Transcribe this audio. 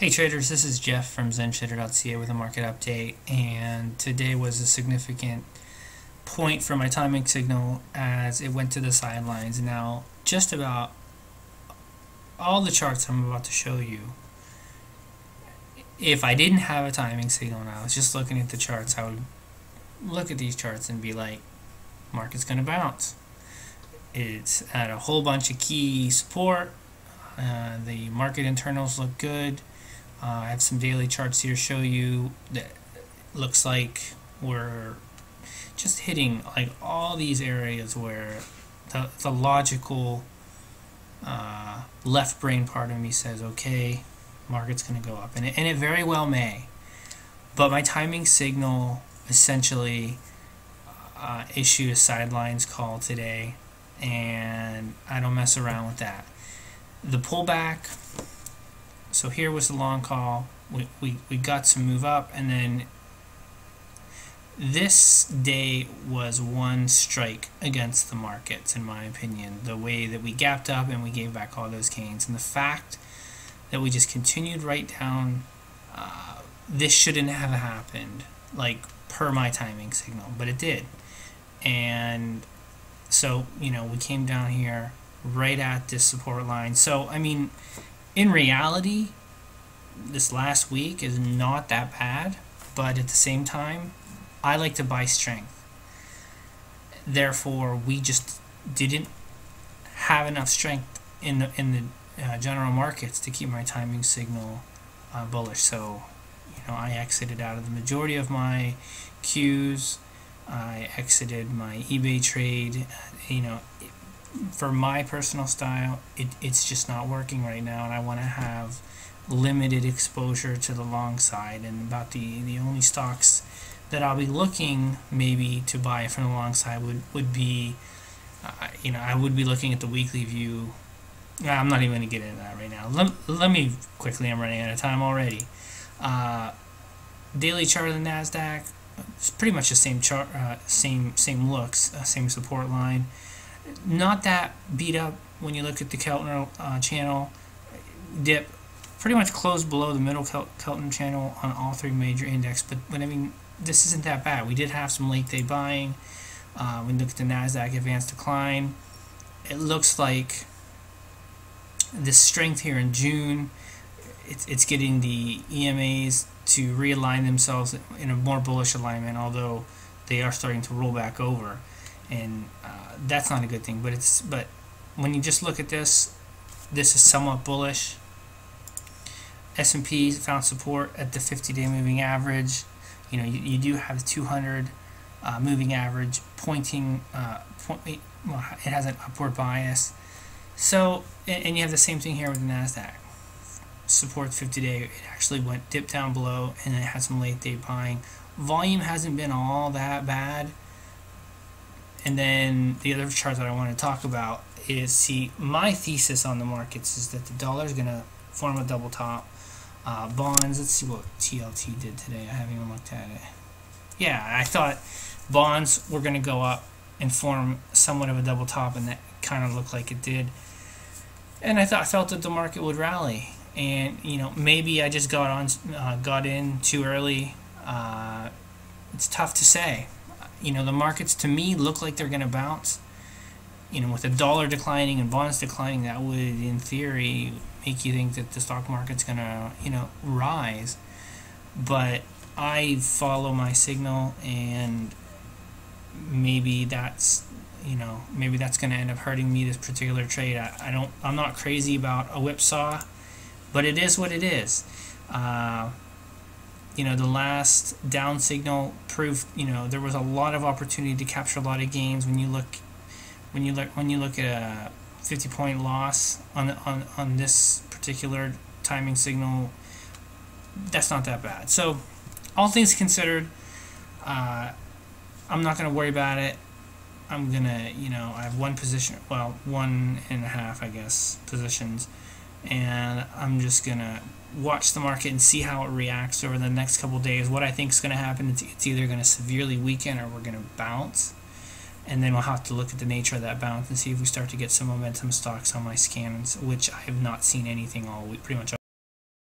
Hey traders, this is Jeff from ZenTrader.ca with a market update, and today was a significant point for my timing signal as it went to the sidelines. Now, just about all the charts I'm about to show you, if I didn't have a timing signal and I was just looking at the charts, I would look at these charts and be like, market's going to bounce. It's at a whole bunch of key support. The market internals look good. I have some daily charts here to show you that looks like we're just hitting like all these areas where the logical left brain part of me says, okay, market's going to go up, and it very well may. But my timing signal essentially issued a sidelines call today, and I don't mess around with that. The pullback. So here was the long call. We got some move up, and then this day was one strike against the markets, in my opinion. The way that we gapped up and we gave back all those gains, and the fact that we just continued right down, this shouldn't have happened, like per my timing signal, but it did. And so, you know, we came down here right at this support line. So, I mean, in reality, this last week is not that bad, but at the same time, I like to buy strength. Therefore, we just didn't have enough strength in the general markets to keep my timing signal bullish. So, you know, I exited out of the majority of my Qs. I exited my eBay trade. You know, for my personal style, it's just not working right now, and I want to have limited exposure to the long side. And about the only stocks that I'll be looking maybe to buy from the long side would be, you know, I would be looking at the weekly view. I'm not even going to get into that right now. Let me quickly, I'm running out of time already. Daily chart of the NASDAQ, it's pretty much the same chart, same looks, same support line. Not that beat up when you look at the Keltner channel. Dip pretty much closed below the middle Keltner channel on all three major index, but I mean, this isn't that bad. We did have some late day buying. When you look at the NASDAQ advanced decline, it looks like this strength here in June, it's getting the EMAs to realign themselves in a more bullish alignment, although they are starting to roll back over, and that's not a good thing. But when you just look at this is somewhat bullish. S&P found support at the 50-day moving average. You know, you do have the 200 moving average pointing. Well, it has an upward bias. So, and you have the same thing here with the NASDAQ. Support 50-day. It actually dipped down below, and it had some late day buying. Volume hasn't been all that bad. And then the other chart that I want to talk about is, see, my thesis on the markets is that the dollar is going to form a double top. Bonds, let's see what TLT did today. I haven't even looked at it. Yeah, I thought bonds were going to go up and form somewhat of a double top, and that kind of looked like it did. And I felt that the market would rally. And, you know, maybe I just got in too early. It's tough to say. You know, the markets to me look like they're going to bounce. You know, with the dollar declining and bonds declining, that would, in theory, make you think that the stock market's going to, you know, rise. But I follow my signal, and maybe that's, you know, maybe that's going to end up hurting me this particular trade. I'm not crazy about a whipsaw, but it is what it is. You know, the last down signal proved, you know, there was a lot of opportunity to capture a lot of gains. When you look at a 50-point loss on this particular timing signal, that's not that bad. So, all things considered, I'm not going to worry about it. I'm gonna, you know, I have one position, well, 1.5, I guess, positions, and I'm just gonna watch the market and see how it reacts over the next couple days. What I think is going to happen, it's either going to severely weaken or we're going to bounce, and then we'll have to look at the nature of that bounce and see if we start to get some momentum stocks on my scans, which I have not seen anything all week, pretty much